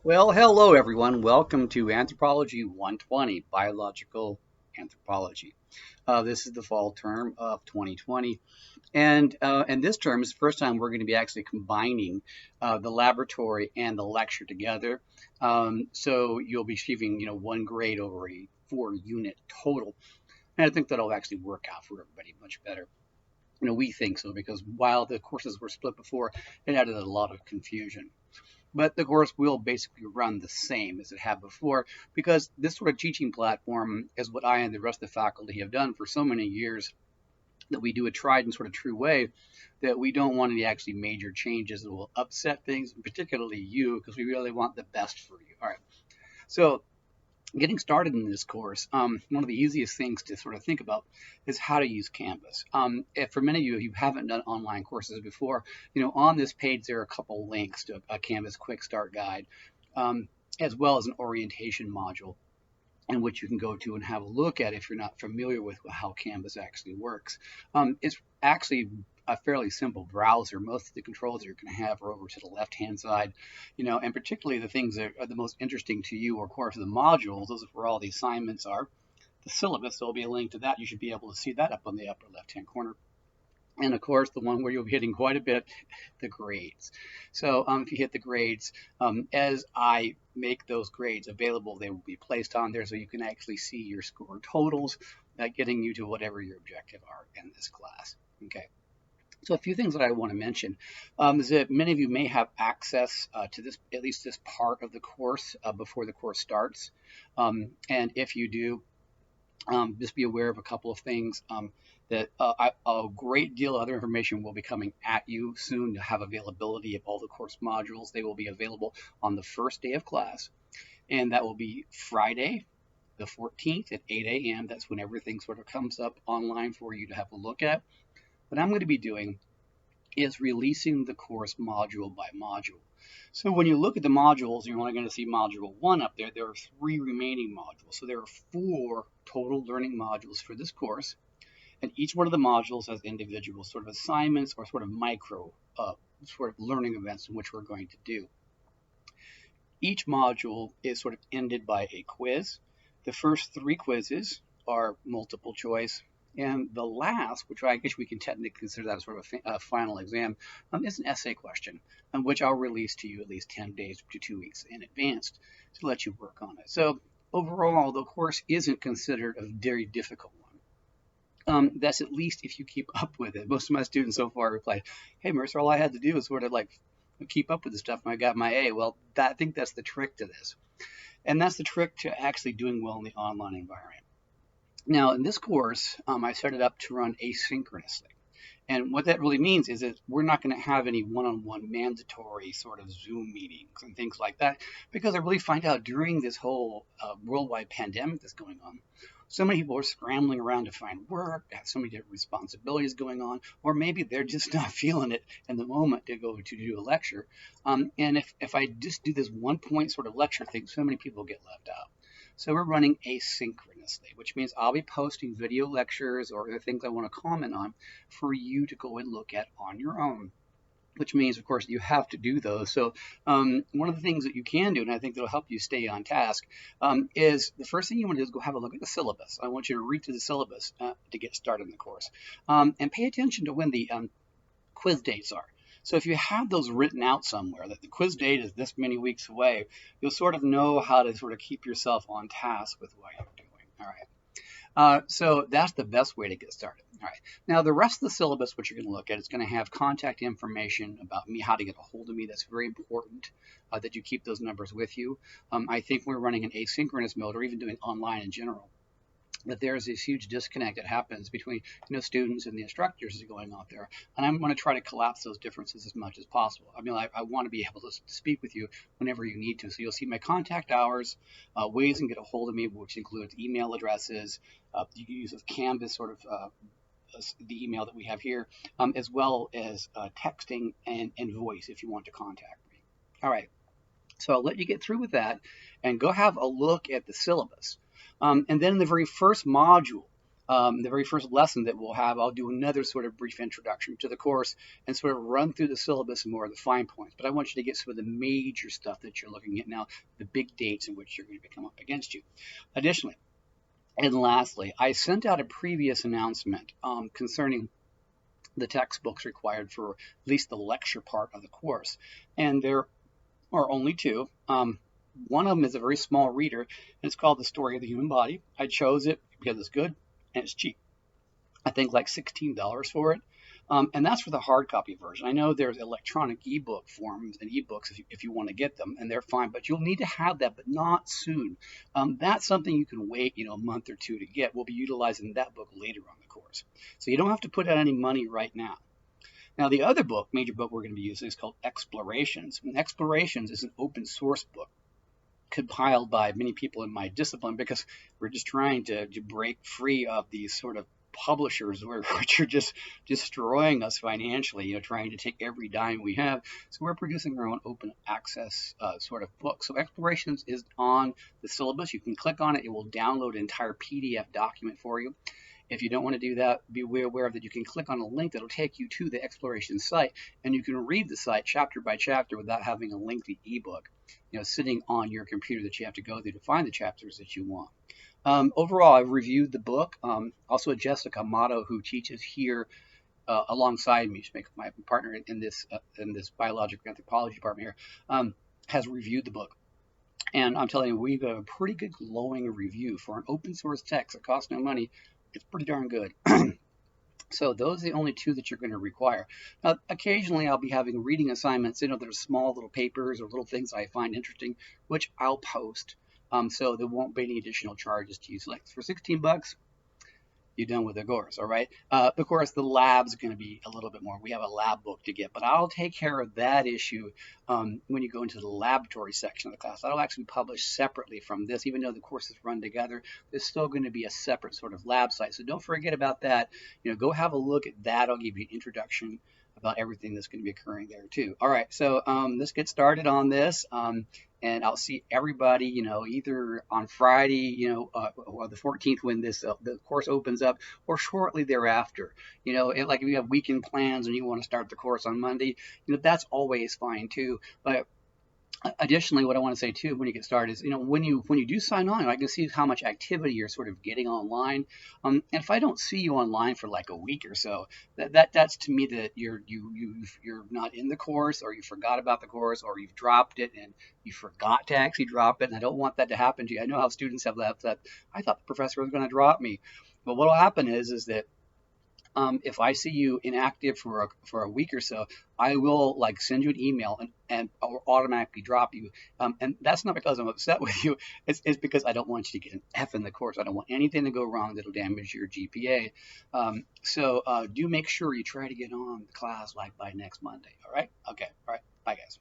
Well, hello everyone. Welcome to Anthropology 120, Biological Anthropology. This is the fall term of 2020, and this term is the first time we're going to be actually combining the laboratory and the lecture together. So you'll be achieving, one grade over a 4-unit total, and I think that'll actually work out for everybody much better. We think so because while the courses were split before, it added a lot of confusion. But the course will basically run the same as it had before because this sort of teaching platform is what I and the rest of the faculty have done for so many years, that we do a tried and sort of true way, that we don't want any actually major changes that will upset things, particularly you, because we really want the best for you. All right. So getting started in this course, one of the easiest things to sort of think about is how to use Canvas. If for many of you, if you haven't done online courses before, on this page there are a couple links to a Canvas quick start guide, as well as an orientation module in which you can go to and have a look at if you're not familiar with how Canvas actually works. It's actually a fairly simple browser. Most of the controls you're going to have are over to the left-hand side, and particularly the things that are the most interesting to you, or of course the modules. Those are where all the assignments are. The syllabus, there'll be a link to that. You should be able to see that up on the upper left-hand corner. And of course, the one where you'll be hitting quite a bit, the grades. So if you hit the grades, as I make those grades available, they will be placed on there so you can actually see your score totals, getting you to whatever your objective are in this class. Okay. So a few things that I want to mention is that many of you may have access to this, at least this part of the course before the course starts. And if you do, just be aware of a couple of things, that a great deal of other information will be coming at you soon to have availability of all the course modules. They will be available on the first day of class, and that will be Friday, the 14th at 8 a.m. That's when everything sort of comes up online for you to have a look at. What I'm going to be doing is releasing the course module by module. So when you look at the modules, you're only going to see module 1 up there. There are 3 remaining modules. So there are 4 total learning modules for this course. And each one of the modules has individual sort of assignments or sort of micro sort of learning events in which we're going to do. Each module is sort of ended by a quiz. The first 3 quizzes are multiple choice. And the last, which I guess we can technically consider that sort of a final exam, is an essay question, which I'll release to you at least 10 days to 2 weeks in advance to let you work on it. So overall, the course isn't considered a very difficult one. That's at least if you keep up with it. Most of my students so far replied, "Hey, Mercer, all I had to do was sort of like keep up with the stuff, and I got my A." Well, I think that's the trick to this. And that's the trick to actually doing well in the online environment. Now, in this course, I set it up to run asynchronously. And what that really means is that we're not going to have any one-on-one mandatory sort of Zoom meetings and things like that, because I really find out during this whole worldwide pandemic that's going on, so many people are scrambling around to find work, have so many different responsibilities going on, or maybe they're just not feeling it in the moment to go to do a lecture. And if I just do this one point sort of lecture thing, so many people get left out. So we're running asynchronously, which means I'll be posting video lectures or other things I want to comment on for you to go and look at on your own, which means, of course, you have to do those. So one of the things that you can do, and I think that'll help you stay on task, is the first thing you want to do is go have a look at the syllabus. I want you to read through the syllabus to get started in the course, and pay attention to when the quiz dates are. So if you have those written out somewhere, that the quiz date is this many weeks away, you'll sort of know how to sort of keep yourself on task with what you're doing. All right. So that's the best way to get started. All right. Now, the rest of the syllabus, what you're going to look at, is going to have contact information about me, how to get a hold of me. That's very important that you keep those numbers with you. I think we're running an asynchronous mode, or even doing online in general, that there's this huge disconnect that happens between students and the instructors that are going out there, and I'm going to try to collapse those differences as much as possible. I mean, I want to be able to speak with you whenever you need to. So you'll see my contact hours, ways you can get a hold of me, which includes email addresses. You can use a Canvas sort of the email that we have here, as well as texting and voice if you want to contact me. All right. So I'll let you get through with that and go have a look at the syllabus. And then in the very first module, The very first lesson that we'll have, I'll do another sort of brief introduction to the course and sort of run through the syllabus and more of the fine points. But I want you to get some of the major stuff that you're looking at now, the big dates in which you're going to come up against you. Additionally, and lastly, I sent out a previous announcement concerning the textbooks required for at least the lecture part of the course. And there are only two. One of them is a very small reader, and it's called The Story of the Human Body. I chose it because it's good and it's cheap. I think like $16 for it. And that's for the hard copy version. I know there's electronic ebook forms and ebooks if you want to get them, and they're fine, but you'll need to have that, but not soon. That's something you can wait, a month or two to get. We'll be utilizing that book later on the course. So you don't have to put out any money right now. Now, the other book, major book we're going to be using is called Explorations. And Explorations is an open source book compiled by many people in my discipline because we're just trying to break free of these sort of publishers which are just destroying us financially, trying to take every dime we have. So we're producing our own open access sort of book. So Explorations is on the syllabus. You can click on it. It will download an entire PDF document for you. If you don't want to do that, be aware that you can click on a link that'll take you to the Exploration site, and you can read the site chapter by chapter without having a lengthy ebook, sitting on your computer that you have to go through to find the chapters that you want. Overall, I've reviewed the book. Also, Jessica Motto, who teaches here alongside me, she's my partner in this biological anthropology department here, has reviewed the book. And I'm telling you, we've got a pretty good glowing review for an open source text that costs no money. It's pretty darn good. So those are the only two that you're going to require. Now, occasionally I'll be having reading assignments. There's small little papers or little things I find interesting, which I'll post. So there won't be any additional charges to you. So like for $16, you're done with the course, all right? Of course, the lab's going to be a little bit more. We have a lab book to get, but I'll take care of that issue when you go into the laboratory section of the class. That'll actually be published separately from this. Even though the courses run together, there's still going to be a separate sort of lab site. So don't forget about that. Go have a look at that. I'll give you an introduction about everything that's going to be occurring there too. All right, so let's get started on this. And I'll see everybody, either on Friday, or the 14th when this the course opens up, or shortly thereafter. Like if you have weekend plans and you want to start the course on Monday, that's always fine too. But additionally, what I want to say too when you get started is, when you do sign on, I can see how much activity you're sort of getting online. And if I don't see you online for like a week or so, that's to me that you're not in the course, or you forgot about the course, or you've dropped it and you forgot to actually drop it. And I don't want that to happen to you. I know how students have that I thought the professor was going to drop me. But what will happen is that if I see you inactive for a week or so, I will send you an email and I'll automatically drop you. And that's not because I'm upset with you. It's because I don't want you to get an F in the course. I don't want anything to go wrong that'll damage your GPA. So do make sure you try to get on the class by next Monday. All right? Okay. All right. Bye, guys.